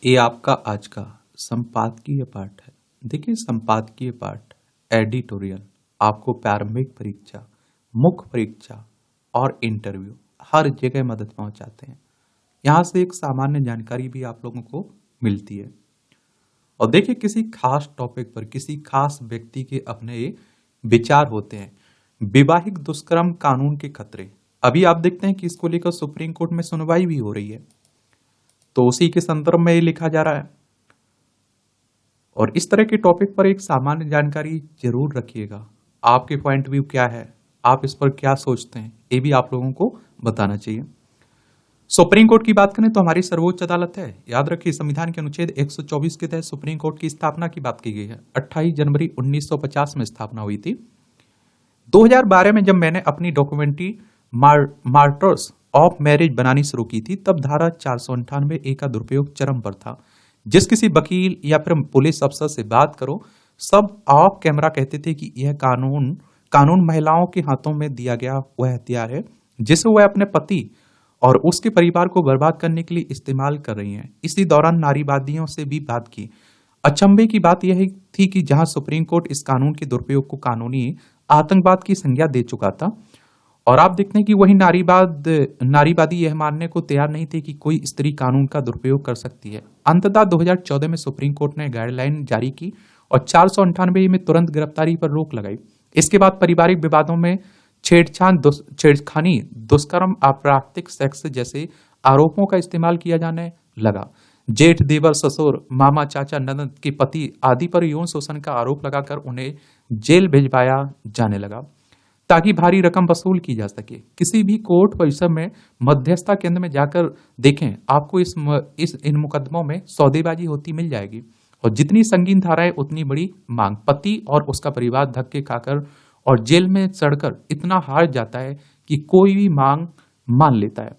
ये आपका आज का संपादकीय पाठ है। देखिए, संपादकीय पाठ, एडिटोरियल आपको प्रारंभिक परीक्षा, मुख्य परीक्षा और इंटरव्यू हर जगह मदद पहुंचाते हैं। यहाँ से एक सामान्य जानकारी भी आप लोगों को मिलती है। और देखिए, किसी खास टॉपिक पर किसी खास व्यक्ति के अपने विचार होते हैं। विवाहिक दुष्कर्म कानून के खतरे, अभी आप देखते हैं कि इसको लेकर सुप्रीम कोर्ट में सुनवाई भी हो रही है, तो उसी के संदर्भ में ये लिखा जा रहा है। और इस तरह के टॉपिक पर एक सामान्य जानकारी जरूर रखिएगा। आपके पॉइंट व्यू क्या है, आप इस पर क्या सोचते हैं, ये भी आप लोगों को बताना चाहिए। सुप्रीम कोर्ट की बात करें तो हमारी सर्वोच्च अदालत है। याद रखिए, संविधान के अनुच्छेद 124 के तहत सुप्रीम कोर्ट की स्थापना की बात की गई है। 28 जनवरी 1950 में स्थापना हुई थी। 2012 में जब मैंने अपनी डॉक्यूमेंट्री मार्टर्स ऑफ मैरिज बनानी शुरू की थी, तब धारा 498 का दुरुपयोग चरम पर था। जिस किसी वकील या फिर पुलिस अफसर से बात करो, सब ऑफ कैमरा कहते थे कि यह कानून महिलाओं के हाथों में दिया गया वह हथियार है जिसे वह अपने पति और उसके परिवार को बर्बाद करने के लिए इस्तेमाल कर रही हैं। इसी दौरान नारीवादियों से भी बात की। अचंभे की बात यह थी कि जहां सुप्रीम कोर्ट इस कानून के दुरुपयोग को कानूनी आतंकवाद की संज्ञा दे चुका था, और आप देखते हैं कि वही नारीवादी यह मानने को तैयार नहीं थे कि कोई स्त्री कानून का दुरुपयोग कर सकती है। अंततः 2014 में सुप्रीम कोर्ट ने गाइडलाइन जारी की और 498 में तुरंत गिरफ्तारी पर रोक लगाई। इसके बाद पारिवारिक विवादों में छेड़खानी, दुष्कर्म, अप्राकृतिक सेक्स जैसे आरोपों का इस्तेमाल किया जाने लगा। जेठ, देवर, ससुर, मामा, चाचा, ननद के पति आदि पर यौन शोषण का आरोप लगाकर उन्हें जेल भिजवाया जाने लगा ताकि भारी रकम वसूल की जा सके। किसी भी कोर्ट परिसर में मध्यस्थता केंद्र में जाकर देखें, आपको इन मुकदमों में सौदेबाजी होती मिल जाएगी। और जितनी संगीन धाराएं उतनी बड़ी मांग। पति और उसका परिवार धक्के खाकर और जेल में सड़कर इतना हार जाता है कि कोई भी मांग मान लेता है।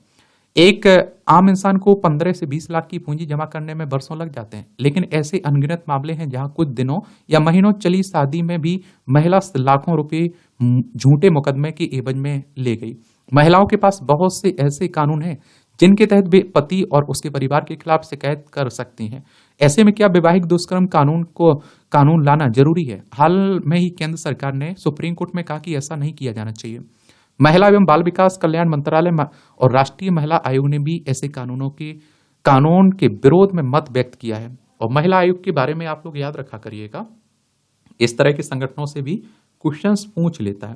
एक आम इंसान को 15 से 20 लाख की पूंजी जमा करने में वर्षों लग जाते हैं, लेकिन ऐसे अनगिनत मामले हैं जहां कुछ दिनों या महीनों चली शादी में भी महिला लाखों रुपए झूठे मुकदमे के एवज में ले गई। महिलाओं के पास बहुत से ऐसे कानून हैं जिनके तहत वे पति और उसके परिवार के खिलाफ शिकायत कर सकती हैं। ऐसे में क्या विवाहिक दुष्कर्म कानून लाना जरूरी है? हाल में ही केंद्र सरकार ने सुप्रीम कोर्ट में कहा कि ऐसा नहीं किया जाना चाहिए। महिला एवं बाल विकास कल्याण मंत्रालय और राष्ट्रीय महिला आयोग ने भी ऐसे कानून के विरोध में मत व्यक्त किया है। और महिला आयोग के बारे में आप लोग याद रखा करिएगा, इस तरह के संगठनों से भी क्वेश्चंस पूछ लेता है।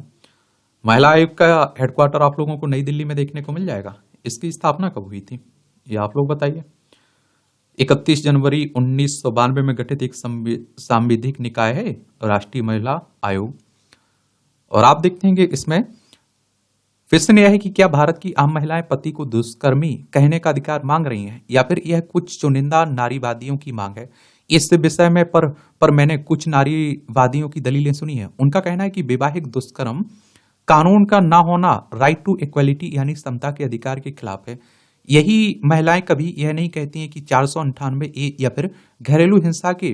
महिला आयोग का हेडक्वार्टर आप लोगों को नई दिल्ली में देखने को मिल जाएगा। इसकी स्थापना कब हुई थी, ये आप लोग बताइए। 31 जनवरी 1992 में गठित एक सांविधिक निकाय है राष्ट्रीय महिला आयोग। और आप देखते हैं कि इसमें प्रश्न यह है कि क्या भारत की आम महिलाएं पति को दुष्कर्मी कहने का अधिकार मांग रही हैं, या फिर यह कुछ चुनिंदा नारीवादियों की मांग है? इस विषय में पर मैंने कुछ नारीवादियों की दलीलें सुनी है। उनका कहना है कि वैवाहिक दुष्कर्म कानून का ना होना राइट टू इक्वलिटी यानी समता के अधिकार के खिलाफ है। यही महिलाएं कभी यह नहीं कहती हैं कि 498 या फिर घरेलू हिंसा के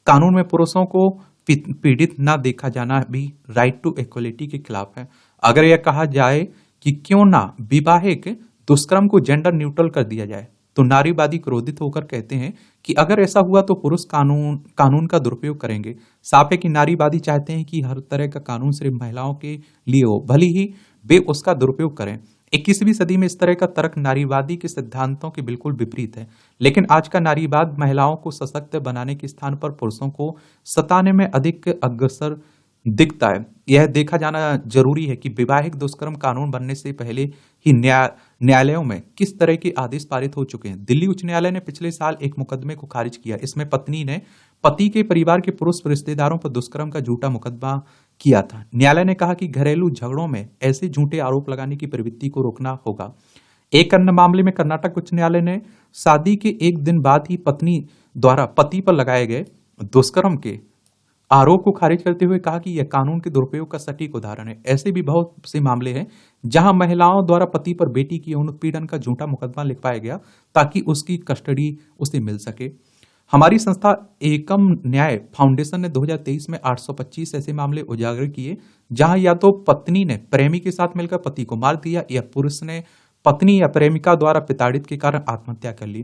कानून में पुरुषों को पीड़ित ना देखा जाना भी राइट टू इक्वलिटी के खिलाफ है। अगर यह कहा जाए कि क्यों ना विवाहिक दुष्कर्म को जेंडर न्यूट्रल कर दिया जाए, तो नारीवादी क्रोधित होकर कहते हैं कि अगर ऐसा हुआ तो पुरुष कानून का दुरुपयोग करेंगे। साफ है कि नारीवादी चाहते हैं कि हर तरह का कानून सिर्फ महिलाओं के लिए हो, भले ही वे उसका दुरुपयोग करें। 21वीं सदी में इस तरह का तर्क नारीवादी के सिद्धांतों के बिल्कुल विपरीत है। लेकिन आज का नारीवाद महिलाओं को सशक्त बनाने के स्थान पर पुरुषों को सताने में अधिक अग्रसर दिखता है। यह देखा जाना जरूरी है कि वैवाहिक दुष्कर्म कानून बनने से पहले ही न्यायालयों में किस तरह के आदेश पारित हो चुके हैं। दिल्ली उच्च न्यायालय ने पिछले साल एक मुकदमे को खारिज किया। इसमें पत्नी ने पति के परिवार के पुरुष रिश्तेदारों पर दुष्कर्म का झूठा मुकदमा किया था। न्यायालय ने कहा कि घरेलू झगड़ों में ऐसे झूठे आरोप लगाने की प्रवृत्ति को रोकना होगा। एक अन्य मामले में कर्नाटक उच्च न्यायालय ने शादी के एक दिन बाद ही पत्नी द्वारा पति पर लगाए गए दुष्कर्म के आरोप को खारिज करते हुए कहा कि यह कानून के दुरुपयोग का सटीक उदाहरण है। ऐसे भी बहुत से मामले हैं जहां महिलाओं द्वारा पति पर बेटी की यौन उत्पीड़न का झूठा मुकदमा लिखवाया गया ताकि उसकी कस्टडी उसे मिल सके। हमारी संस्था एकम न्याय फाउंडेशन ने 2023 में 825 ऐसे मामले उजागर किए जहां या तो पत्नी ने प्रेमी के साथ मिलकर पति को मार दिया या पुरुष ने पत्नी या प्रेमिका द्वारा प्रताड़ित के कारण आत्महत्या कर ली।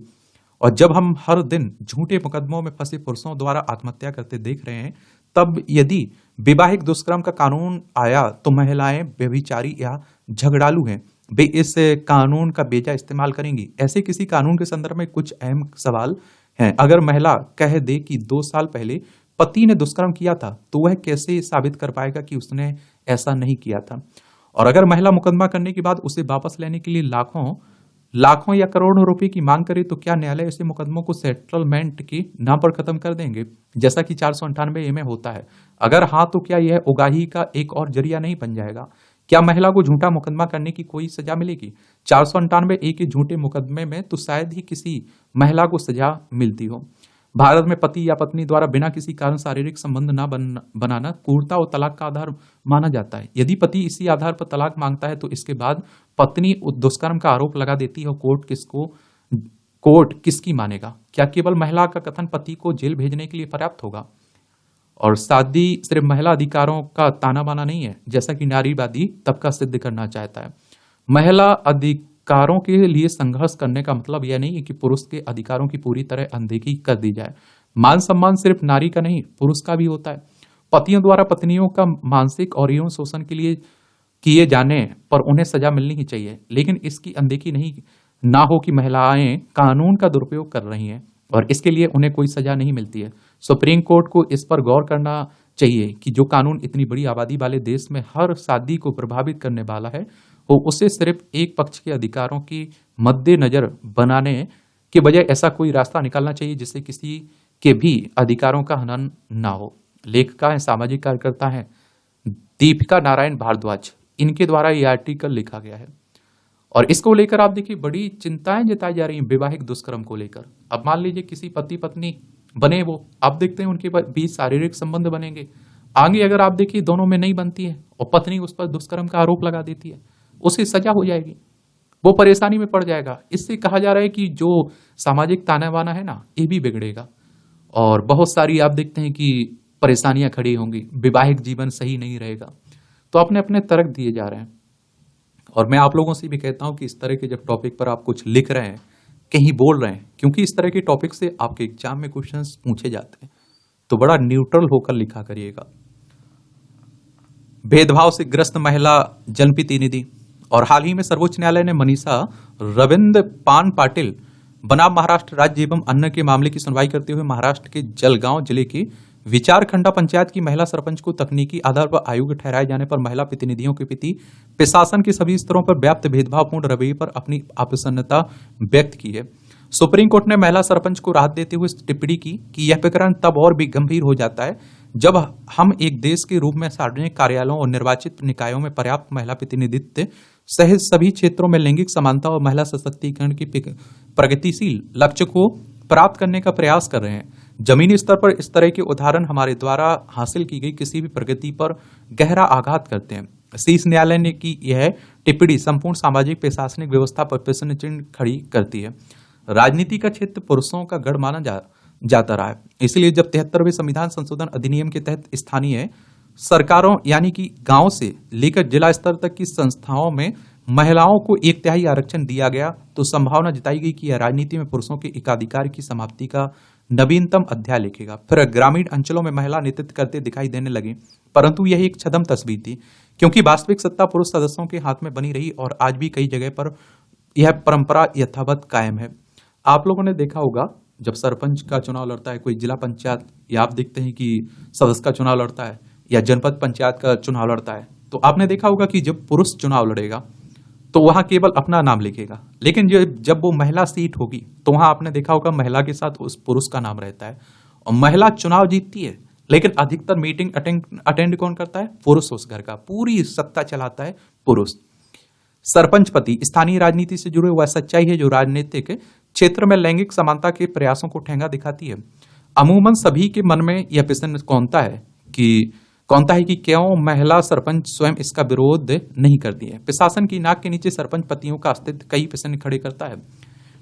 और जब हम हर दिन झूठे मुकदमों में फंसे पुरुषों द्वारा आत्महत्या करते देख रहे हैं, तब यदि वैवाहिक दुष्कर्म का कानून आया तो महिलाएं व्यभिचारी या झगड़ालू हैं, वे इस कानून का बेजा इस्तेमाल करेंगी। ऐसे किसी कानून के संदर्भ में कुछ अहम सवाल हैं। अगर महिला कह दे कि 2 साल पहले पति ने दुष्कर्म किया था, तो वह कैसे साबित कर पाएगा कि उसने ऐसा नहीं किया था? और अगर महिला मुकदमा करने के बाद उसे वापस लेने के लिए लाखों या करोड़ों रुपए की मांग करे, तो क्या न्यायालय ऐसे मुकदमों को सेटलमेंट के नाम पर खत्म कर देंगे, जैसा कि 498 में होता है? अगर हाँ, तो क्या यह उगाही का एक और जरिया नहीं बन जाएगा? क्या महिला को झूठा मुकदमा करने की कोई सजा मिलेगी? 498 के झूठे मुकदमे में तो शायद ही किसी महिला को सजा मिलती हो। भारत में पति या पत्नी द्वारा बिना किसी कारण शारीरिक संबंध बनाना क्रूरता और तलाक का आधार माना जाता है। यदि पति इसी आधार पर तलाक मांगता है, तो इसके बाद पत्नी दुष्कर्म का आरोप लगा देती है, और कोर्ट किसकी मानेगा? क्या केवल महिला का कथन पति को जेल भेजने के लिए पर्याप्त होगा? और शादी सिर्फ महिला अधिकारों का ताना बाना नहीं है, जैसा कि नारीवादी तबका सिद्ध करना चाहता है। महिला अधिकारों के लिए संघर्ष करने का मतलब यह नहीं है कि पुरुष के अधिकारों की पूरी तरह अनदेखी कर दी जाए। मान सम्मान सिर्फ नारी का नहीं, पुरुष का भी होता है। पतियों द्वारा पत्नियों का मानसिक और यौन शोषण के लिए किए जाने पर उन्हें सजा मिलनी ही चाहिए, लेकिन इसकी अनदेखी नहीं ना हो कि महिलाएं कानून का दुरुपयोग कर रही हैं और इसके लिए उन्हें कोई सजा नहीं मिलती है। सुप्रीम कोर्ट को इस पर गौर करना चाहिए कि जो कानून इतनी बड़ी आबादी वाले देश में हर शादी को प्रभावित करने वाला है, वो उसे सिर्फ एक पक्ष के अधिकारों की मद्देनजर बनाने के बजाय ऐसा कोई रास्ता निकालना चाहिए जिससे किसी के भी अधिकारों का हनन ना हो। लेखिका है, सामाजिक कार्यकर्ता हैं दीपिका नारायण भारद्वाज, इनके द्वारा ये आर्टिकल लिखा गया है और इसको लेकर आप देखिए बड़ी चिंताएं जताई जा रही हैं वैवाहिक दुष्कर्म को लेकर। अब मान लीजिए किसी पति पत्नी बने, वो आप देखते हैं उनके बीच शारीरिक संबंध बनेंगे, आगे अगर आप देखिए दोनों में नहीं बनती है और पत्नी उस पर दुष्कर्म का आरोप लगा देती है, उसे सजा हो जाएगी, वो परेशानी में पड़ जाएगा। इससे कहा जा रहा है कि जो सामाजिक ताना बाना है ना, ये भी बिगड़ेगा और बहुत सारी आप देखते हैं कि परेशानियां खड़ी होंगी, वैवाहिक जीवन सही नहीं रहेगा। तो अपने अपने तर्क दिए जा रहे हैं और मैं आप लोगों से भी कहता हूं कि इस तरह के जब टॉपिक पर आप कुछ लिख रहे हैं, कहीं बोल रहे हैं, क्योंकि इस तरह के टॉपिक से आपके एग्जाम में क्वेश्चंस पूछे जाते हैं, तो बड़ा न्यूट्रल होकर लिखा करिएगा। भेदभाव से ग्रस्त महिला जनप्रतिनिधि और हाल ही में सर्वोच्च न्यायालय ने मनीषा रविंद्र पान पाटिल बनाम महाराष्ट्र राज्य एवं अन्य के मामले की सुनवाई करते हुए महाराष्ट्र के जलगांव जिले की विचारखंडा पंचायत की महिला सरपंच को तकनीकी आधार पर अयोग्य ठहराए जाने पर महिला प्रतिनिधियों के प्रति प्रशासन के सभी स्तरों पर व्याप्त भेदभावपूर्ण रवैये पर अपनी अप्रसन्नता व्यक्त की है। सुप्रीम कोर्ट ने महिला सरपंच को राहत देते हुए टिप्पणी की कि यह प्रकरण तब और भी गंभीर हो जाता है जब हम एक देश के रूप में सार्वजनिक कार्यालयों और निर्वाचित निकायों में पर्याप्त महिला प्रतिनिधित्व सहित सभी क्षेत्रों में लैंगिक समानता और महिला सशक्तिकरण की प्रगतिशील लक्ष्य को प्राप्त करने का प्रयास कर रहे हैं। जमीनी स्तर पर इस तरह के उदाहरण हमारे द्वारा हासिल की गई किसी भी प्रगति पर गहरा आघात करते हैं। शीर्ष न्यायालय ने की यह टिप्पणी संपूर्ण सामाजिक प्रशासनिक व्यवस्था पर प्रश्न चिन्ह खड़ी करती है। राजनीति का क्षेत्र पुरुषों का गढ़ माना जाता रहा है, इसलिए जब 73वें संविधान संशोधन अधिनियम के तहत स्थानीय सरकारों यानी कि गांव से लेकर जिला स्तर तक की संस्थाओं में महिलाओं को 1/3 आरक्षण दिया गया, तो संभावना जताई गई कि यह राजनीति में पुरुषों के एकाधिकार की समाप्ति का नवीनतम अध्याय लिखेगा। फिर ग्रामीण अंचलों में महिला नेतृत्व करते दिखाई देने लगी, परंतु यह एक छद्म तस्वीर थी क्योंकि वास्तविक सत्ता पुरुष सदस्यों के हाथ में बनी रही और आज भी कई जगह पर यह परंपरा यथावत कायम है। आप लोगों ने देखा होगा जब सरपंच का चुनाव लड़ता है कोई जिला पंचायत, या आप देखते हैं कि सदस्य का चुनाव लड़ता है या जनपद पंचायत का चुनाव लड़ता है, तो आपने देखा होगा कि जब पुरुष चुनाव लड़ेगा तो वहां केवल अपना नाम लिखेगा, लेकिन जब वो महिला सीट होगी तो वहां आपने देखा होगा महिला के साथ उस पुरुष का नाम रहता है और महिला चुनाव जीतती है, लेकिन अधिकतर मीटिंग अटेंड कौन करता है? पुरुष। उस घर का पूरी सत्ता चलाता है पुरुष। सरपंच पति स्थानीय राजनीति से जुड़े वह सच्चाई है जो राजनीतिक क्षेत्र में लैंगिक समानता के प्रयासों को ठेंगा दिखाती है। अमूमन सभी के मन में यह प्रश्न कौनता है कि क्यों महिला सरपंच स्वयं इसका विरोध नहीं करती है। प्रशासन की नाक के नीचे सरपंच पतियों का अस्तित्व कई प्रश्न खड़े करता है।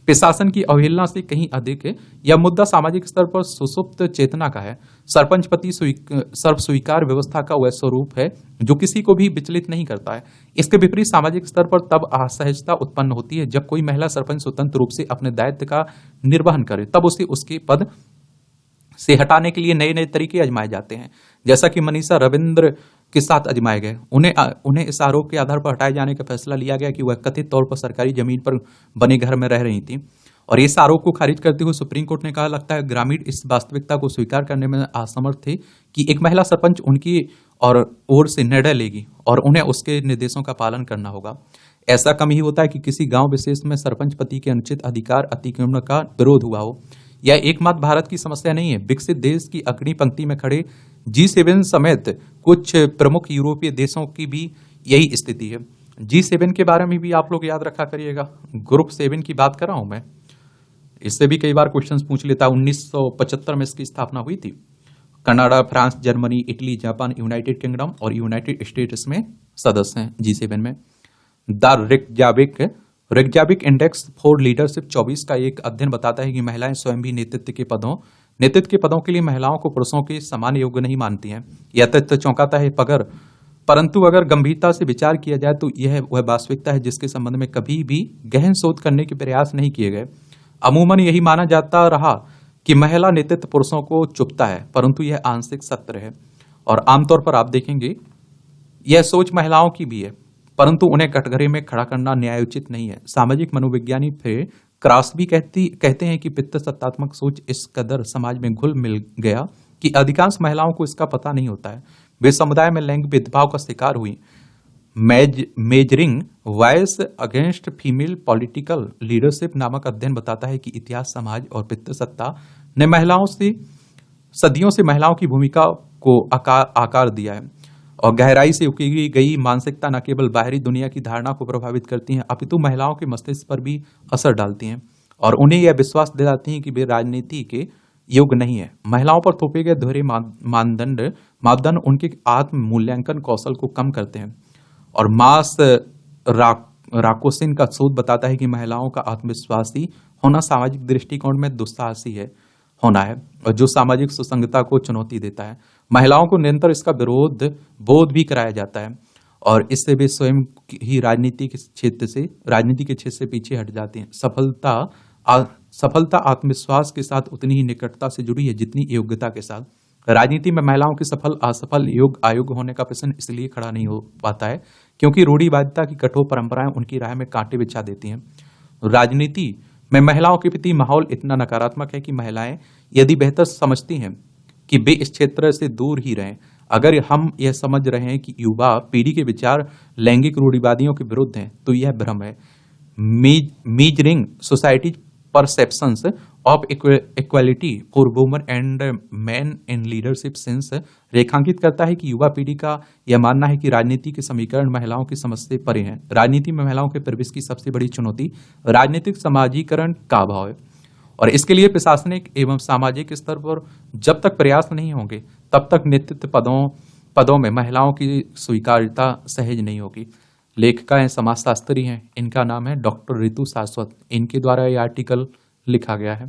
प्रशासन की अवहेलना से कहीं अधिक है। यह मुद्दा सामाजिक स्तर पर सुसुप्त चेतना का है। सरपंच पति सर्व स्वीकार व्यवस्था का वह स्वरूप है जो किसी को भी विचलित नहीं करता है। इसके विपरीत सामाजिक स्तर पर तब असहजता उत्पन्न होती है जब कोई महिला सरपंच स्वतंत्र रूप से अपने दायित्व का निर्वहन करे, तब उसे उसके पद से हटाने के लिए नए नए तरीके आजमाए जाते हैं, जैसा कि मनीषा रविंद्र के साथ आजमाए गए। उन्हें इस आरोप के आधार पर हटाए जाने का फैसला लिया गया कि वह कथित तौर पर सरकारी जमीन पर बने घर में रह रही थी, और इस आरोप को खारिज करते हुए सुप्रीम कोर्ट ने कहा, लगता है ग्रामीण इस वास्तविकता को स्वीकार करने में असमर्थ थे कि एक महिला सरपंच उनकी ओर से निर्णय लेगी और उन्हें उसके निर्देशों का पालन करना होगा। ऐसा कम ही होता है कि किसी गांव विशेष में सरपंच पति के अनुचित अधिकार अतिक्रमण का विरोध हुआ हो। यह एकमात्र भारत की समस्या नहीं है। विकसित देश की अग्रणी पंक्ति में खड़े G7 समेत कुछ प्रमुख यूरोपीय देशों की भी यही स्थिति है। G7 के बारे में भी आप लोग याद रखा करिएगा। ग्रुप 7 की बात कर रहा हूं मैं, इससे भी कई बार क्वेश्चंस पूछ लेता। 1975 में इसकी स्थापना हुई थी। Canada, France, Germany, Italy, Japan, United kingdom और यूनाइटेड स्टेट्स में सदस्य हैं G7 में। The Reykjavik index for leadership 24 का एक अध्ययन बताता है कि महिलाएं स्वयं भी नेतृत्व के पदों के लिए महिलाओं को पुरुषों के समान योग्य नहीं मानती हैं। यह तथ्य चौंकाता है, परंतु अगर गंभीरता से विचार किया जाए तो यह वह वास्तविकता है जिसके संबंध में कभी भी गहन शोध करने के प्रयास नहीं किए गए। अमूमन यही माना जाता रहा कि महिला नेतृत्व पुरुषों को चुभता है, परंतु यह आंशिक सत्य है और आमतौर पर आप देखेंगे यह सोच महिलाओं की भी है, परंतु उन्हें कटघरे में खड़ा करना न्यायोचित नहीं है। सामाजिक मनोविज्ञानी फिर क्रॉस भी कहते हैं कि पितृसत्तात्मक सोच इस कदर समाज में घुल मिल गया कि अधिकांश महिलाओं को इसका पता नहीं होता है। वे समुदाय में लैंगिक भेदभाव का शिकार हुई। Measuring voice against female political leadership नामक अध्ययन बताता है कि इतिहास, समाज और पितृसत्ता ने सदियों से महिलाओं की भूमिका को आकार दिया है और गहराई से उकेरी गई मानसिकता न केवल बाहरी दुनिया की धारणा को प्रभावित करती हैं, अपितु महिलाओं के मस्तिष्क पर भी असर डालती हैं और उन्हें यह विश्वास दिलाती हैं कि वे राजनीति के योग्य नहीं है। महिलाओं पर थोपे गए दोहरे मापदंड उनके आत्म मूल्यांकन कौशल को कम करते हैं और राकोसिन का शोध बताता है कि महिलाओं का आत्मविश्वासी होना सामाजिक दृष्टिकोण में दुस्साहसी होना है और जो सामाजिक सुसंगता को चुनौती देता है। महिलाओं को निरंतर इसका बोध भी कराया जाता है और इससे वे स्वयं ही राजनीति के क्षेत्र से पीछे हट जाती हैं। सफलता आत्मविश्वास के साथ उतनी ही निकटता से जुड़ी है जितनी योग्यता के साथ। राजनीति में महिलाओं की सफल असफल अयोग्य होने का प्रश्न इसलिए खड़ा नहीं हो पाता है क्योंकि रूढ़िवादिता की कठोर परंपराएं उनकी राह में कांटे बिछा देती हैं। राजनीति में महिलाओं के प्रति माहौल इतना नकारात्मक है कि महिलाएं यदि बेहतर समझती हैं कि वे इस क्षेत्र से दूर ही रहें। अगर हम यह समझ रहे हैं कि युवा पीढ़ी के विचार लैंगिक रूढ़िवादियों के विरुद्ध हैं तो यह भ्रम है। Measuring society perceptions of equality for women and main in leadership sense रेखांकित करता है कि युवा पीढ़ी का यह मानना है कि राजनीति के समीकरण महिलाओं की समझ से परे हैं। राजनीति में महिलाओं के प्रवेश की सबसे बड़ी चुनौती राजनीतिक समाजीकरण का अभाव है और इसके लिए प्रशासनिक एवं सामाजिक स्तर पर जब तक प्रयास नहीं होंगे तब तक नेतृत्व पदों में महिलाओं की स्वीकार्यता सहज नहीं होगी। लेखिका हैं, समाजशास्त्री हैं, इनका नाम है डॉक्टर ऋतु शाश्वत। इनके द्वारा ये आर्टिकल लिखा गया है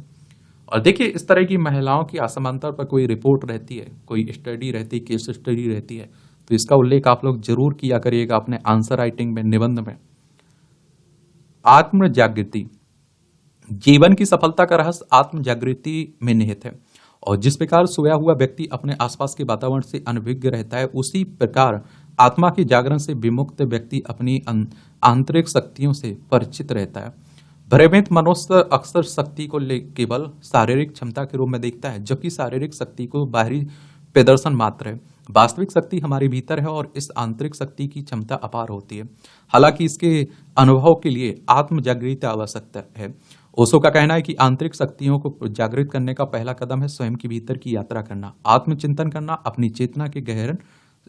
और देखिए इस तरह की महिलाओं की असमानता पर कोई रिपोर्ट रहती है, कोई स्टडी रहती है, केस स्टडी रहती है, तो इसका उल्लेख आप लोग जरूर किया करिएगा अपने आंसर राइटिंग में, निबंध में। आत्म जागृति, जीवन की सफलता का रहस्य आत्म जागृति में निहित है और जिस प्रकार सोया हुआ व्यक्ति अपने आसपास के वातावरण से अनभिज्ञ रहता है, उसी प्रकार आत्मा के जागरण से विमुक्त व्यक्ति अपनी आंतरिक शक्तियों से परिचित रहता है। भ्रमित मनुष्य अक्सर शक्ति को केवल शारीरिक क्षमता के रूप में देखता है, जबकि शारीरिक शक्ति को बाहरी प्रदर्शन मात्र है। वास्तविक शक्ति हमारे भीतर है और इस आंतरिक शक्ति की क्षमता अपार होती है। हालांकि इसके अनुभव के लिए आत्म जागृति आवश्यक है। ओशो का कहना है कि आंतरिक शक्तियों को जागृत करने का पहला कदम है स्वयं के भीतर की यात्रा करना, आत्मचिंतन करना, अपनी चेतना के गहन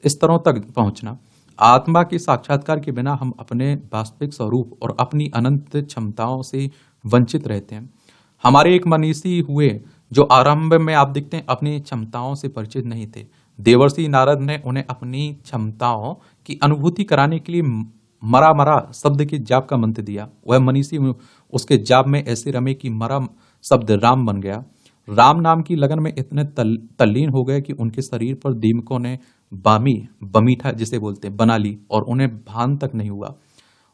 स्तरों तक पहुंचना। आत्मा के साक्षात्कार के बिना हम अपने वास्तविक स्वरूप और अपनी अनंत क्षमताओं से वंचित रहते हैं। हमारे एक मनीषी हुए जो आरंभ में आप देखते हैं अपनी क्षमताओं से परिचित नहीं थे। देवर्षि नारद ने उन्हें अपनी क्षमताओं की अनुभूति कराने के लिए मरा मरा शब्द के जाप का मंत्र दिया। वह मनीषी उसके जाप में ऐसे रमे कि मरा शब्द राम बन गया। राम नाम की लगन में इतने तल्लीन हो गए कि उनके शरीर पर दीमकों ने बमीठा जिसे बोलते हैं बना ली और उन्हें भान तक नहीं हुआ।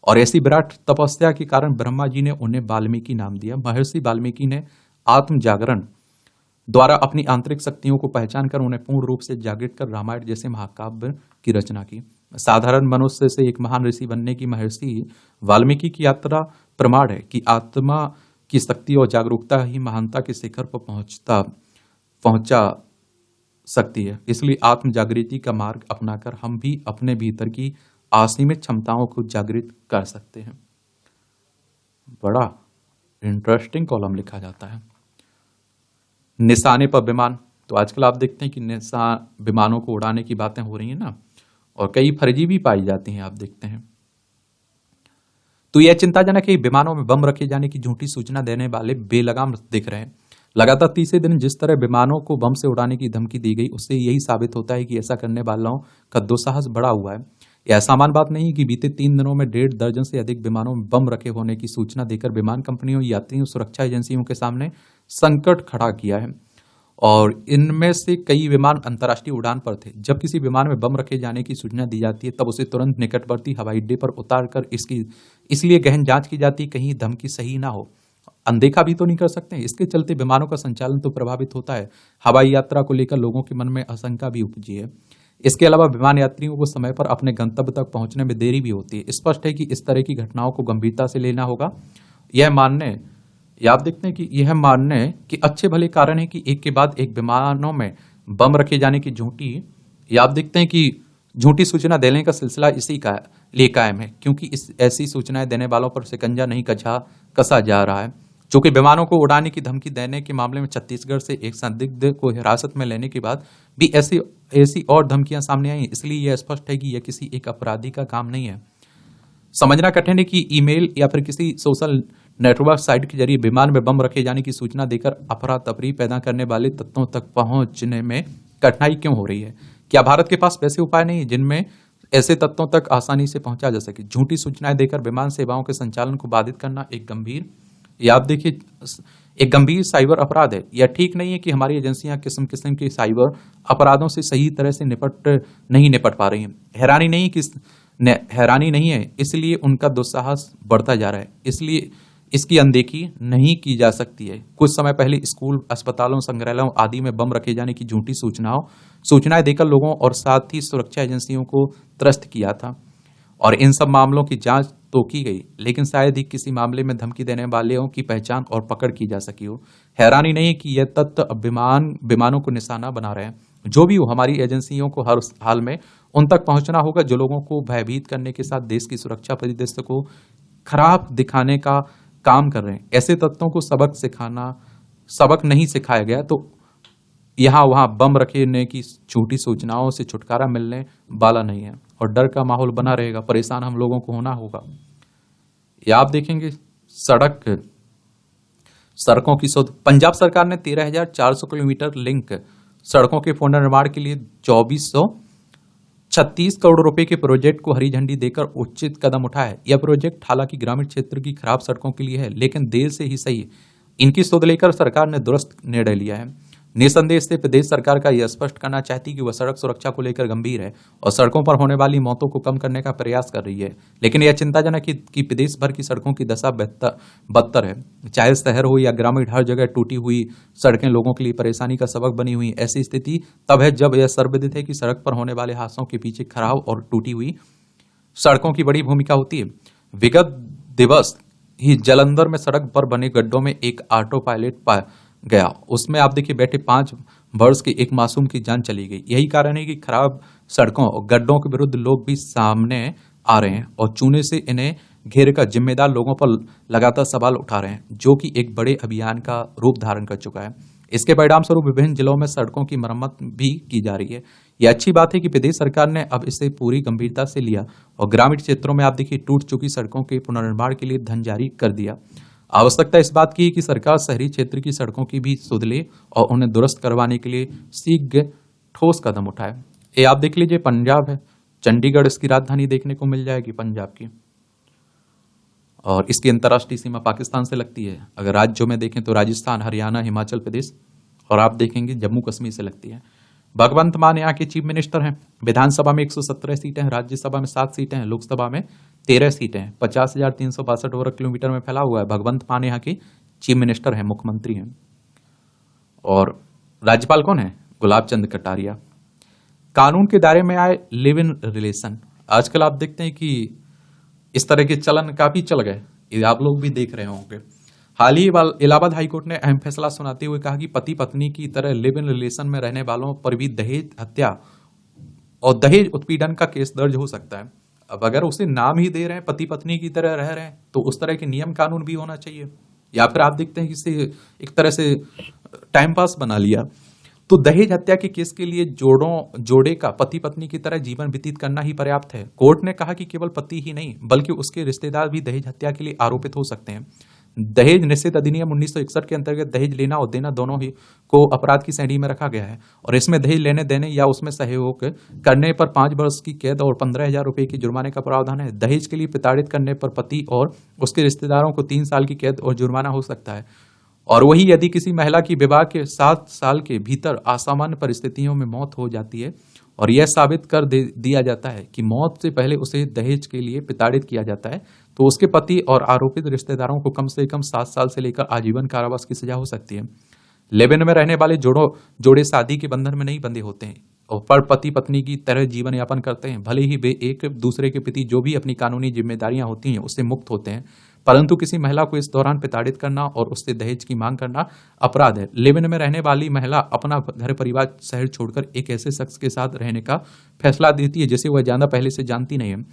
और ऐसी विराट तपस्या के कारण ब्रह्मा जी ने उन्हें वाल्मीकि नाम दिया। महर्षि वाल्मीकि ने आत्म जागरण द्वारा अपनी आंतरिक शक्तियों को पहचान कर उन्हें पूर्ण रूप से जागृत कर रामायण जैसे महाकाव्य की रचना की। साधारण मनुष्य से एक महान ऋषि बनने की महर्षि वाल्मीकि की यात्रा प्रमाण है कि आत्मा की शक्ति और जागरूकता ही महानता के शिखर पर पहुंचा सकती है। इसलिए आत्म जागृति का मार्ग अपनाकर हम भी अपने भीतर की असीमित क्षमताओं को जागृत कर सकते हैं। बड़ा इंटरेस्टिंग कॉलम लिखा जाता है। निशाने पर विमान, तो आजकल आप देखते हैं कि विमानों को उड़ाने की बातें हो रही हैं ना, और कई फर्जी भी पाई जाती हैं, आप देखते हैं। तो यह चिंताजनक है कि विमानों में बम रखे जाने की झूठी सूचना देने वाले बेलगाम दिख रहे हैं। लगातार तीसरे दिन जिस तरह विमानों को बम से उड़ाने की धमकी दी गई, उससे यही साबित होता है कि ऐसा करने वालों का दुस्साहस बढ़ा हुआ है। यह सामान्य बात नहीं कि बीते 3 दिनों में 1.5 दर्जन से अधिक विमानों में बम रखे होने की सूचना देकर विमान कंपनियों, यात्रियों, सुरक्षा एजेंसियों के सामने संकट खड़ा किया है। और इनमें से कई विमान अंतर्राष्ट्रीय उड़ान पर थे। जब किसी विमान में बम रखे जाने की सूचना दी जाती है, तब उसे तुरंत निकटवर्ती हवाई अड्डे पर उतार कर इसकी इसलिए गहन जांच की जाती है कहीं धमकी सही ना हो। अनदेखा भी तो नहीं कर सकते। इसके चलते विमानों का संचालन तो प्रभावित होता है। हवाई यात्रा को लेकर लोगों के मन में आशंका भी उपजी है। इसके अलावा विमान यात्रियों को समय पर अपने गंतव्य तक पहुंचने में देरी भी होती है। स्पष्ट है कि इस तरह की घटनाओं को गंभीरता से लेना होगा। आप देखते हैं कि यह मानने कि अच्छे भले कारण है कि एक के बाद एक विमानों में बम रखे जाने की आप देखते हैं कि झूठी सूचना देने का सिलसिला इसी का लिए कायम है, क्योंकि ऐसी सूचनाएं देने वालों पर शिकंजा नहीं कसा जा रहा है। चूंकि विमानों को उड़ाने की धमकी देने के मामले में छत्तीसगढ़ से एक संदिग्ध को हिरासत में लेने के बाद भी ऐसी और धमकियां सामने आई, इसलिए यह स्पष्ट है कि यह किसी एक अपराधी का काम नहीं है। समझना कठिन है कि ईमेल या फिर किसी सोशल नेटवर्क साइट के जरिए विमान में बम रखे जाने की सूचना देकर अफरा तफरी पैदा करने वाले तत्वों तक पहुंचने में कठिनाई क्यों हो रही है। क्या भारत के पास वैसे उपाय नहीं जिनमें ऐसे तत्वों तक आसानी से पहुंचा जा सके। झूठी सूचनाएं देकर विमान सेवाओं के संचालन को बाधित करना एक गंभीर साइबर अपराध है। यह ठीक नहीं है कि हमारी एजेंसियां किस्म किस्म के साइबर अपराधों से सही तरह से निपट पा रही हैं। हैरानी नहीं है, इसलिए उनका दुस्साहस बढ़ता जा रहा है। इसलिए इसकी अनदेखी नहीं की जा सकती है। कुछ समय पहले स्कूल, अस्पतालों, संग्रहालयों आदि में बम रखे जाने की झूठी सूचनाएं देकर लोगों और साथ ही सुरक्षा एजेंसियों को त्रस्त किया था, और इन सब मामलों की जांच तो की गई, लेकिन शायद ही किसी मामले में धमकी देने वालों की पहचान और पकड़ की जा सकी हो। हैरानी नहीं कि यह तथ्य अब विमानों को निशाना बना रहे हैं। जो भी हो, हमारी एजेंसियों को हर हाल में उन तक पहुंचना होगा जो लोगों को भयभीत करने के साथ देश की सुरक्षा परिदृश्य को खराब दिखाने का काम कर रहे हैं। ऐसे तत्वों को सबक नहीं सिखाया गया तो यहाँ वहां बम रखने की झूठी सूचनाओं से छुटकारा मिलने वाला नहीं है, और डर का माहौल बना रहेगा। परेशान हम लोगों को होना होगा। या आप देखेंगे सड़कों की शोध। पंजाब सरकार ने 13,400 किलोमीटर लिंक सड़कों के पुनर्निर्माण के लिए 2,436 करोड़ रुपए के प्रोजेक्ट को हरी झंडी देकर उचित कदम उठाया है। यह प्रोजेक्ट हालांकि ग्रामीण क्षेत्र की खराब सड़कों के लिए है, लेकिन देर से ही सही। इनकी शोध लेकर सरकार ने दुरुस्त निर्णय लिया है। निसंदेह इससे प्रदेश सरकार का यह स्पष्ट करना चाहती कि वह सड़क सुरक्षा को लेकर गंभीर है और सड़कों पर होने वाली मौतों को कम करने का प्रयास कर रही है। लेकिन यह चिंताजनक है कि प्रदेश भर की सड़कों की दशा बदतर है। चाहे शहर हो या ग्रामीण, हर जगह टूटी हुई सड़कें लोगों के लिए परेशानी का सबक बनी हुई। ऐसी स्थिति तब है जब यह सर्वविदित है कि सड़क पर होने वाले हादसों के पीछे खराब और टूटी हुई सड़कों की बड़ी भूमिका होती है। विगत दिवस ही जालंधर में सड़क पर बने गड्ढों में एक ऑटो पायलट पाया गया। उसमें आप देखिए बैठे 5 वर्ष के एक मासूम की जान चली गई। यही कारण है कि खराब सड़कों और गड्ढों के विरुद्ध लोग भी सामने आ रहे हैं और चूने से इन्हें घेरे का जिम्मेदार लोगों पर लगातार सवाल उठा रहे हैं, जो कि एक बड़े अभियान का रूप धारण कर चुका है। इसके परिणाम स्वरूप विभिन्न जिलों में सड़कों की मरम्मत भी की जा रही है। यह अच्छी बात है कि प्रदेश सरकार ने अब इसे पूरी गंभीरता से लिया और ग्रामीण क्षेत्रों में आप देखिए टूट चुकी सड़कों के पुनर्निर्माण के लिए धन जारी कर दिया। आवश्यकता इस बात की है कि सरकार शहरी क्षेत्र की सड़कों की भी सुध ले और उन्हें दुरुस्त करवाने के लिए शीघ्र ठोस कदम उठाए। ये आप देख लीजिए, पंजाब है, चंडीगढ़ इसकी राजधानी देखने को मिल जाएगी पंजाब की। और इसकी अंतर्राष्ट्रीय सीमा पाकिस्तान से लगती है। अगर राज्यों में देखें तो राजस्थान, हरियाणा, हिमाचल प्रदेश, और आप देखेंगे जम्मू कश्मीर से लगती है। भगवंत मान यहाँ के चीफ मिनिस्टर हैं। विधानसभा में 117 सीटें हैं, राज्यसभा में 7 सीटें हैं, लोकसभा में 13 सीटें हैं। 50,362 वर्ग किलोमीटर में फैला हुआ है। भगवंत मान यहाँ के चीफ मिनिस्टर हैं, मुख्यमंत्री हैं। और राज्यपाल कौन है? गुलाब चंद कटारिया। कानून के दायरे में आए लिव इन रिलेशन। आजकल आप देखते हैं कि इस तरह के चलन काफी चल गए, ये आप लोग भी देख रहे होंगे। हाल ही इलाहाबाद हाईकोर्ट ने अहम फैसला सुनाते हुए कहा कि पति पत्नी की तरह लिव इन रिलेशन में रहने वालों पर भी दहेज हत्या और दहेज उत्पीड़न का केस दर्ज हो सकता है। अब अगर उसे नाम ही दे रहे हैं, पति पत्नी की तरह रह रहे हैं, तो उस तरह के नियम कानून भी होना चाहिए। या फिर आप देखते हैं कि इसे एक तरह से टाइम पास बना लिया। तो दहेज हत्या के केस के लिए जोड़े का पति पत्नी की तरह जीवन व्यतीत करना ही पर्याप्त है। कोर्ट ने कहा कि केवल पति ही नहीं बल्कि उसके रिश्तेदार भी दहेज हत्या के लिए आरोपित हो सकते हैं। दहेज निषेध अधिनियम 1961 के अंतर्गत दहेज लेना और देना दोनों ही को अपराध की श्रेणी में रखा गया है और इसमें दहेज लेने देने या उसमें सहयोग करने पर 5 वर्ष की कैद और 15,000 रुपए की जुर्माने का प्रावधान है। दहेज के लिए प्रताड़ित करने पर पति और उसके रिश्तेदारों को 3 साल की कैद और जुर्माना हो सकता है। और वही यदि किसी महिला की विवाह के 7 साल के भीतर असामान्य परिस्थितियों में मौत हो जाती है और यह साबित कर दिया जाता है कि मौत से पहले उसे दहेज के लिए प्रताड़ित किया जाता है, तो उसके पति और आरोपित रिश्तेदारों को कम से कम 7 साल से लेकर आजीवन कारावास की सजा हो सकती है। लिव-इन में रहने वाले जोड़े शादी के बंधन में नहीं बंधे होते हैं और पर पति पत्नी की तरह जीवन यापन करते हैं। भले ही वे एक दूसरे के प्रति जो भी अपनी कानूनी जिम्मेदारियां होती हैं उससे मुक्त होते हैं, परंतु किसी महिला को इस दौरान प्रताड़ित करना और उससे दहेज की मांग करना अपराध है। लिव-इन में रहने वाली महिला अपना घर परिवार शहर छोड़कर एक ऐसे शख्स के साथ रहने का फैसला देती है जिसे वह ज्यादा पहले से जानती नहीं है।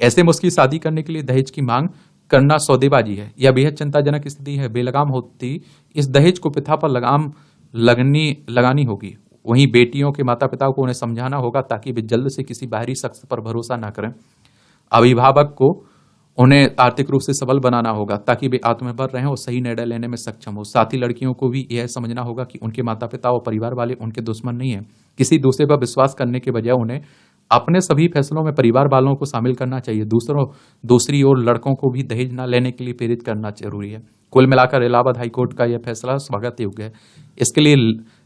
ऐसे में उसकी शादी करने के लिए दहेज की मांग करना सौदेबाजी है। यह बेहद चिंताजनक स्थिति है। बेलगाम होती इस दहेज को प्रथा पर लगाम लगानी होगी। वहीं बेटियों के माता पिता को उन्हें समझाना होगा ताकि वे जल्द से किसी बाहरी शख्स पर भरोसा न करें। अभिभावक को उन्हें आर्थिक रूप से सबल बनाना होगा ताकि वे आत्मनिर्भर रहें और सही निर्णय लेने में सक्षम हो। साथ ही लड़कियों को भी यह समझना होगा कि उनके माता पिता और परिवार वाले उनके दुश्मन नहीं है। किसी दूसरे पर विश्वास करने के बजाय उन्हें अपने सभी फैसलों में परिवार वालों को शामिल करना चाहिए। दूसरी ओर लड़कों को भी दहेज न लेने के लिए प्रेरित करना जरूरी है। कुल मिलाकर इलाहाबाद हाईकोर्ट का यह फैसला स्वागत योग्य है। इसके लिए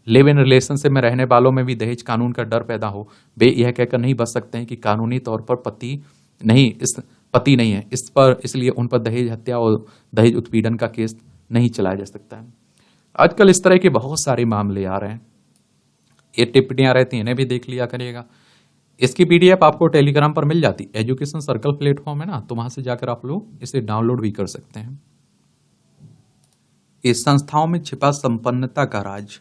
लिव इन रिलेशनशिप में रहने वालों में भी दहेज कानून का डर पैदा हो। वे यह कहकर नहीं बच सकते हैं कि कानूनी तौर पर पति नहीं है इस पर, इसलिए उन पर दहेज हत्या और दहेज उत्पीड़न का केस नहीं चलाया जा सकता है। आजकल इस तरह के बहुत सारे मामले आ रहे हैं। ये टिप्पणियां रहती हैं, इन्हें भी देख लिया करिएगा। इसकी पीडीएफ आपको टेलीग्राम पर मिल जाती है। एजुकेशन सर्कल प्लेटफॉर्म है ना, तो वहां से जाकर आप लोग इसे डाउनलोड भी कर सकते हैं। इस संस्थाओं में छिपा संपन्नता का राज,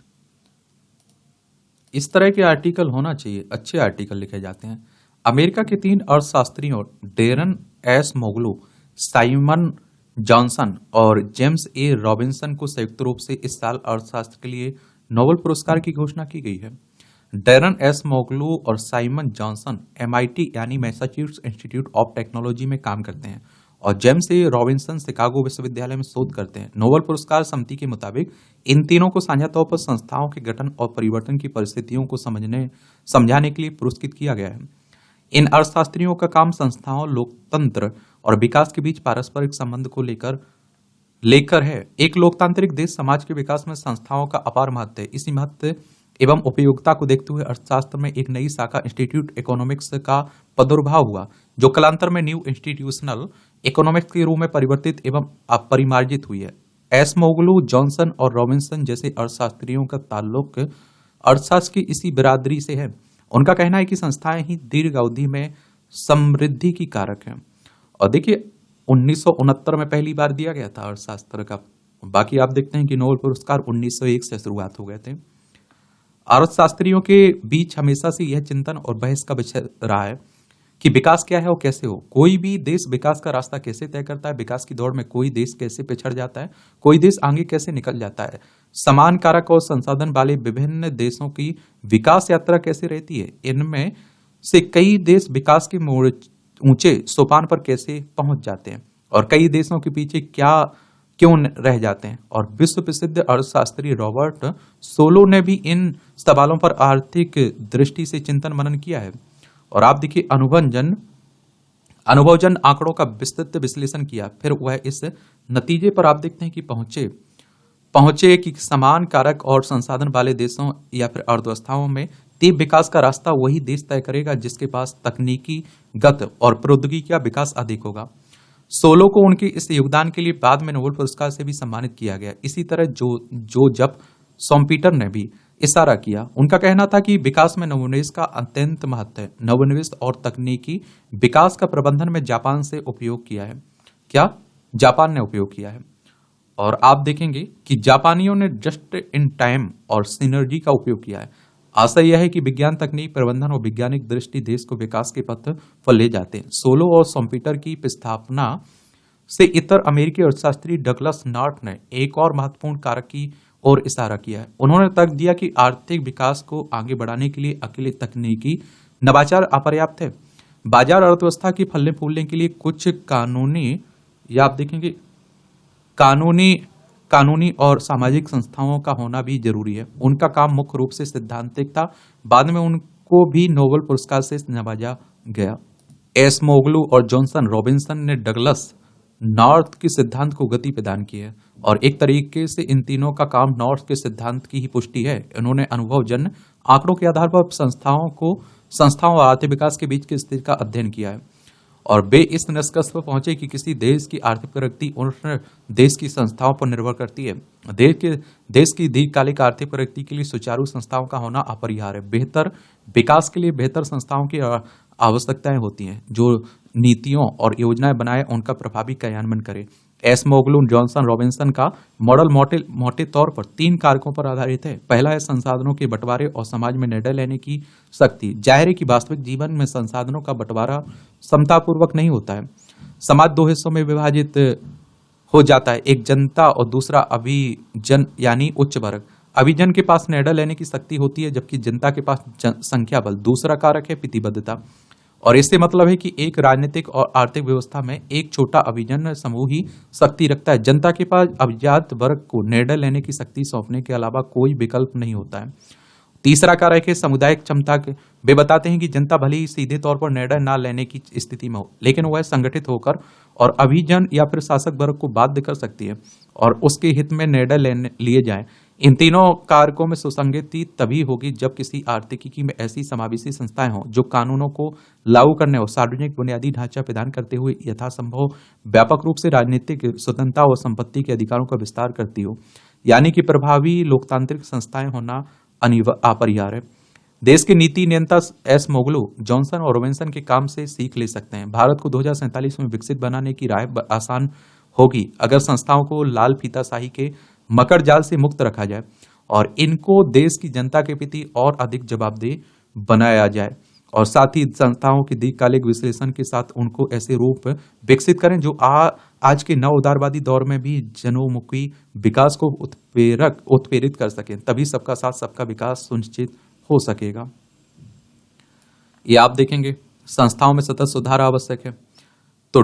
इस तरह के आर्टिकल होना चाहिए। अच्छे आर्टिकल लिखे जाते हैं। अमेरिका के 3 अर्थशास्त्रियों डैरन एस मोगलू, साइमन जॉनसन और जेम्स ए रॉबिन्सन को संयुक्त रूप से इस साल अर्थशास्त्र के लिए नोबेल पुरस्कार की घोषणा की गई है। डैरन एस मोगलू और साइमन जॉनसन MIT यानी मैसाचुसेट्स इंस्टीट्यूट ऑफ टेक्नोलॉजी में काम करते हैं और जेम्स ए रॉबिन्सन शिकागो विश्वविद्यालय में शोध करते हैं। नोबेल पुरस्कार समिति के मुताबिक इन तीनों को साझा तौर पर संस्थाओं के गठन और परिवर्तन की परिस्थितियों को समझाने के लिए पुरस्कृत किया गया है। इन अर्थशास्त्रियों का काम संस्थाओं, लोकतंत्र और विकास के बीच पारस्परिक संबंध को लेकर है। एक लोकतांत्रिक देश समाज के विकास में संस्थाओं का अपार महत्व है। इसी महत्व एवं उपयोगिता को देखते हुए अर्थशास्त्र में एक नई शाखा इंस्टीट्यूट इकोनॉमिक्स का प्रादुर्भाव हुआ, जो कालांतर में न्यू इंस्टीट्यूशनल इकोनॉमिक्स के रूप में परिवर्तित एवं अपरिमार्जित हुई है। एसमोगलू, जॉनसन और रॉबिन्सन जैसे अर्थशास्त्रियों का ताल्लुक अर्थशास्त्र की इसी बिरादरी से है। उनका कहना है कि संस्थाएं ही दीर्घ अवधि में समृद्धि की कारक हैं। और देखिए 1969 में पहली बार दिया गया था अर्थशास्त्र का। बाकी आप देखते हैं कि नोबेल पुरस्कार 1901 से शुरुआत हो गए थे। अर्थशास्त्रियों के बीच हमेशा से यह चिंतन और बहस का विषय रहा है कि विकास क्या है और कैसे हो। कोई भी देश विकास का रास्ता कैसे तय करता है, विकास की दौड़ में कोई देश कैसे पिछड़ जाता है, कोई देश आगे कैसे निकल जाता है, समान कारक और संसाधन वाले विभिन्न देशों की विकास यात्रा कैसे रहती है, इनमें से कई देश विकास के ऊंचे सोपान पर कैसे पहुंच जाते हैं और कई देशों के पीछे क्यों रह जाते हैं। और विश्व प्रसिद्ध अर्थशास्त्री रॉबर्ट सोलो ने भी इन सवालों पर आर्थिक दृष्टि से चिंतन मनन किया है। और आप देखिए अनुभवजन आंकड़ों का विस्तृत विश्लेषण किया, फिर वह इस नतीजे पर आप देखते हैं कि पहुंचे पहुंचे कि समान कारक और संसाधन वाले देशों या फिर अर्थव्यवस्थाओं में तीव्र विकास का रास्ता वही देश तय करेगा जिसके पास तकनीकी गत और प्रौद्योगिकी का विकास अधिक होगा। सोलो को उनके इस योगदान के लिए बाद में नोबेल पुरस्कार से भी सम्मानित किया गया। इसी तरह जो जब सॉम्पीटर ने भी इशारा किया, उनका कहना था कि विकास में नवोन्मेष का अत्यंत महत्व है। नवोन्मेष और तकनीकी विकास का प्रबंधन में जापान से उपयोग किया है। क्या जापान ने उपयोग किया है? और आप देखेंगे कि जापानियों ने जस्ट इन टाइम और सिनर्जी का उपयोग किया है। आशा यह है कि विज्ञान, तकनीक, प्रबंधन और वैज्ञानिक दृष्टि देश को विकास के पथ पर ले जाते हैं। सोलो और सॉम्पीटर की स्थापना से इतर अमेरिकी अर्थशास्त्री डगलस नॉर्थ ने एक और महत्वपूर्ण कारक की ओर इशारा किया है। उन्होंने तर्क दिया कि आर्थिक विकास को आगे बढ़ाने के लिए अकेले तकनीकी नवाचार अपर्याप्त है। बाजार अर्थव्यवस्था की फलने फूलने के लिए कुछ कानूनी, या आप देखेंगे कानूनी और सामाजिक संस्थाओं का होना भी जरूरी है। उनका काम मुख्य रूप से सिद्धांतिक था। बाद में उनको भी नोबेल पुरस्कार से नवाजा गया। एसमोगलू और जॉनसन रॉबिन्सन ने डगलस नॉर्थ के सिद्धांत को गति प्रदान की है, और एक तरीके से इन तीनों का काम नॉर्थ के सिद्धांत की ही पुष्टि है। इन्होंने अनुभवजन्य आंकड़ों के आधार पर संस्थाओं और आर्थिक विकास के बीच की स्थिति का अध्ययन किया है, और वे इस निष्कर्ष पर पहुंचे कि किसी देश की आर्थिक प्रगति उस देश की संस्थाओं पर निर्भर करती है। देश की दीर्घकालिक आर्थिक प्रगति के लिए सुचारू संस्थाओं का होना अपरिहार्य है। बेहतर विकास के लिए बेहतर संस्थाओं की आवश्यकताएं होती हैं, जो नीतियों और योजनाएं बनाए उनका प्रभावी क्रियान्वयन करे। एसमोगलू जॉनसन रॉबिन्सन का मॉडल मोटे तौर पर 3 कारकों पर आधारित है। पहला है संसाधनों के बंटवारे और समाज में निर्णय लेने की शक्ति। जाहिर है कि वास्तविक जीवन में संसाधनों का बंटवारा समतापूर्वक नहीं होता है। समाज 2 हिस्सों में विभाजित हो जाता है, एक जनता और दूसरा अभिजन यानी उच्च वर्ग। अभिजन के पास निर्णय लेने की शक्ति होती है, जबकि जनता के पास संख्या बल। दूसरा कारक है प्रतिबद्धता, और इससे मतलब है कि एक राजनीतिक और आर्थिक व्यवस्था में एक छोटा अभिजन समूह ही शक्ति रखता है। जनता के पास अभिजात वर्ग को निर्णय लेने की शक्ति सौंपने के अलावा कोई विकल्प नहीं होता है। तीसरा कारक है सामुदायिक क्षमता। वे बताते हैं कि जनता भले ही सीधे तौर पर निर्णय न लेने की स्थिति में हो, लेकिन वह संगठित होकर और अभिजन या फिर शासक वर्ग को बाध्य कर सकती है और उसके हित में निर्णय लिए जाए। इन तीनों कारकों में सुसंगति तभी होगी जब किसी आर्थिकी में ऐसी समावेशी संस्थाएं हों जो कानूनों को लागू करने और सार्वजनिक बुनियादी ढांचा प्रदान करते हुए यथासंभव व्यापक रूप से राजनीतिक स्वतंत्रता और संपत्ति के अधिकारों का विस्तार करती हो। यानी कि प्रभावी लोकतांत्रिक संस्थाएं होना अपरिहार्य है। देश के नीति नियंता एसमोगलू, जॉनसन और रॉबिन्सन के काम से सीख ले सकते हैं। भारत को 2047 में विकसित बनाने की राह आसान होगी अगर संस्थाओं को लाल फीताशाही के मकर जाल से मुक्त रखा जाए और इनको देश की जनता के प्रति और अधिक जवाबदेह बनाया जाए, और साथ ही संस्थाओं के दीर्घकालिक विश्लेषण के साथ उनको ऐसे रूप विकसित करें जो आज के नव उदारवादी दौर में भी जनोन्मुखी विकास को उत्प्रेरित कर सकें। तभी सबका साथ सबका विकास सुनिश्चित हो सकेगा। ये आप देखेंगे संस्थाओं में सतत सुधार आवश्यक है। तो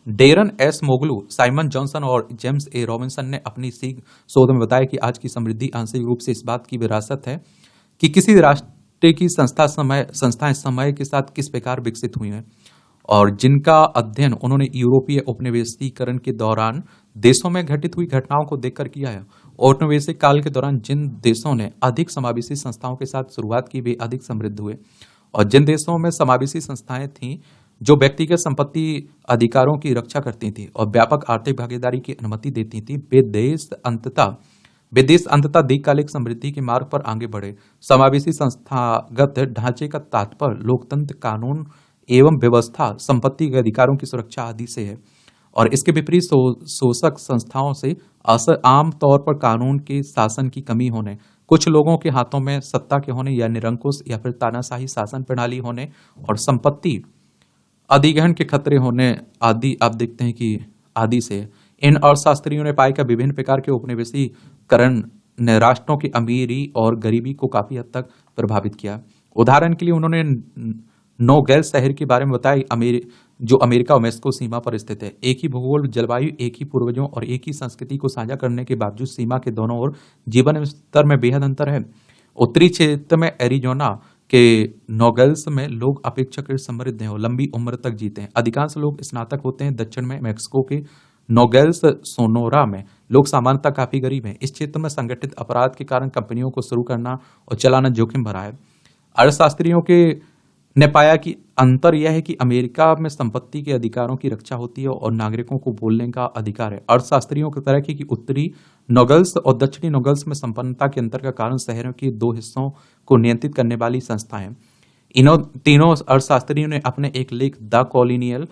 डेरन एस मोगलू, साइमन जॉनसन और जेम्स ए रॉबिन्सन ने अपनी शोध में बताया कि आज की समृद्धि आंशिक रूप से इस बात की विरासत है कि किसी राष्ट्र की संस्थाएं समय के साथ किस प्रकार विकसित हुई हैं, और जिनका अध्ययन उन्होंने यूरोपीय उपनिवेशीकरण के दौरान देशों में घटित हुई घटनाओं को देखकर किया है। औपनिवेशिक काल के दौरान जिन देशों ने अधिक समावेशी संस्थाओं के साथ शुरुआत की वे अधिक समृद्ध हुए, और जिन देशों में समावेशी संस्थाएं थीं जो व्यक्तिगत संपत्ति अधिकारों की रक्षा करती थी और व्यापक आर्थिक भागीदारी की अनुमति देती थी, वे देश अंततः दीर्घकालिक समृद्धि के मार्ग पर आगे बढ़े। समावेशी संस्थागत ढांचे का तात्पर्य लोकतंत्र, कानून एवं व्यवस्था, संपत्ति के अधिकारों की सुरक्षा आदि से है, और इसके विपरीत शोषक संस्थाओं से आम तौर पर कानून के शासन की कमी होने, कुछ लोगों के हाथों में सत्ता के होने या निरंकुश या फिर तानाशाही शासन प्रणाली होने और संपत्ति अधिग्रहण के खतरे होने आदि आप देखते हैं कि आदि से इन अर्थशास्त्रियों ने पाया कि विभिन्न प्रकार के उपनिवेशीकरण ने राष्ट्रों की अमीरी और गरीबी को काफी हद तक प्रभावित किया। उदाहरण के लिए उन्होंने नोगेल शहर के बारे में बताया जो अमेरिका और मेक्सिको सीमा पर स्थित है। एक ही भूगोल, जलवायु, एक ही पूर्वजों और एक ही संस्कृति को साझा करने के बावजूद सीमा के दोनों ओर जीवन स्तर में बेहद अंतर है। उत्तरी क्षेत्र में एरिजोना कि नोगेल्स में लोग अपेक्षाकृत समृद्ध हैं और लंबी उम्र तक जीते हैं। अधिकांश लोग स्नातक होते हैं। दक्षिण में मैक्सिको के नोगेल्स सोनोरा में लोग सामान्यतः काफी गरीब हैं। इस क्षेत्र में संगठित अपराध के कारण कंपनियों को शुरू करना और चलाना जोखिम भरा है। अर्थशास्त्रियों के ने पाया कि अंतर यह है कि अमेरिका में संपत्ति के अधिकारों की रक्षा होती है और नागरिकों को बोलने का अधिकार है। अर्थशास्त्रियों की तरह कि उत्तरी नोगल्स और दक्षिणी नोगल्स में संपन्नता के अंतर का कारण शहरों के दो हिस्सों को नियंत्रित करने वाली संस्था है। इन्हों तीनों अर्थशास्त्रियों ने अपने एक लेख the colonial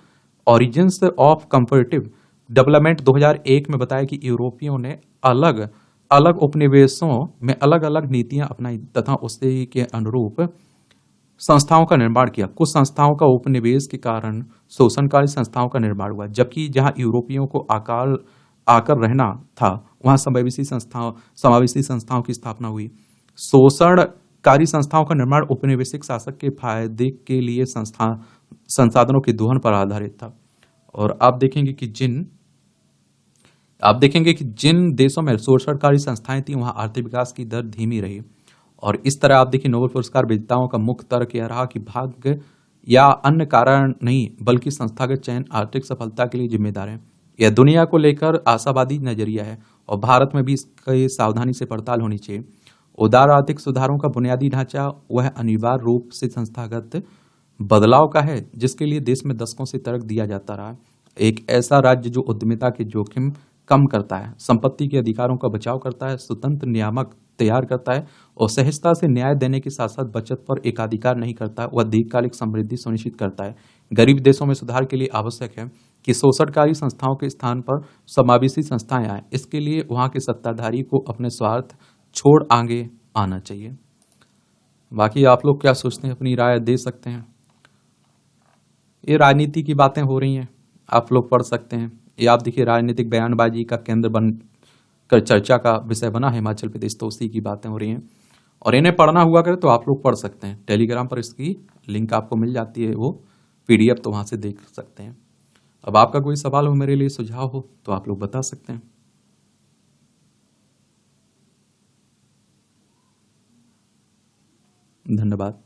origins of comparative development 2001 में बताया कि यूरोपियों ने अलग अलग उपनिवेशों में अलग अलग नीतियां अपनाई तथा उसी के अनुरूप संस्थाओं का निर्माण किया। कुछ संस्थाओं का उपनिवेश के कारण शोषणकारी संस्थाओं का निर्माण हुआ, जबकि जहां यूरोपियों को आकर रहना था वहां समावेशी संस्थाओं की स्थापना हुई। शोषणकारी संस्थाओं का निर्माण उपनिवेशिक शासक के फायदे के लिए संसाधनों के दोहन पर आधारित था। और आप देखेंगे कि जिन देशों में शोषणकारी संस्थाएं थी वहां आर्थिक विकास की दर धीमी रही। और इस तरह आप देखिए नोबेल पुरस्कार विजेताओं का मुख्य तर्क यह रहा कि भाग्य या अन्य कारण नहीं बल्कि संस्थागत चयन आर्थिक सफलता के लिए जिम्मेदार है। यह दुनिया को लेकर आशावादी नजरिया है और भारत में भी इसकी सावधानी से पड़ताल होनी चाहिए। उदार आर्थिक सुधारों का बुनियादी ढांचा वह अनिवार्य रूप से संस्थागत बदलाव का है जिसके लिए देश में दशकों से तर्क दिया जाता रहा। एक ऐसा राज्य जो उद्यमिता के जोखिम कम करता है, संपत्ति के अधिकारों का बचाव करता है, स्वतंत्र नियामक तैयार करता है और सहजता से न्याय देने के साथ साथ बचत पर एकाधिकार नहीं करता, वह दीर्घकालिक समृद्धि सुनिश्चित करता है। गरीब देशों में सुधार के लिए आवश्यक है कि शोषणकारी संस्थाओं के स्थान पर समावेशी संस्थाएं आए। इसके लिए वहां के सत्ताधारी को अपने स्वार्थ छोड़ आगे आना चाहिए। बाकी आप लोग क्या सोचते हैं, अपनी राय दे सकते हैं। ये राजनीति की बातें हो रही हैं, आप लोग पढ़ सकते हैं। ये आप देखिए राजनीतिक बयानबाजी का केंद्र बन कर चर्चा का विषय बना है हिमाचल प्रदेश, तो उसी की बातें हो रही हैं और इन्हें पढ़ना हुआ करे तो आप लोग पढ़ सकते हैं। टेलीग्राम पर इसकी लिंक आपको मिल जाती है, वो पीडीएफ, तो वहां से देख सकते हैं। अब आपका कोई सवाल हो, मेरे लिए सुझाव हो तो आप लोग बता सकते हैं। धन्यवाद।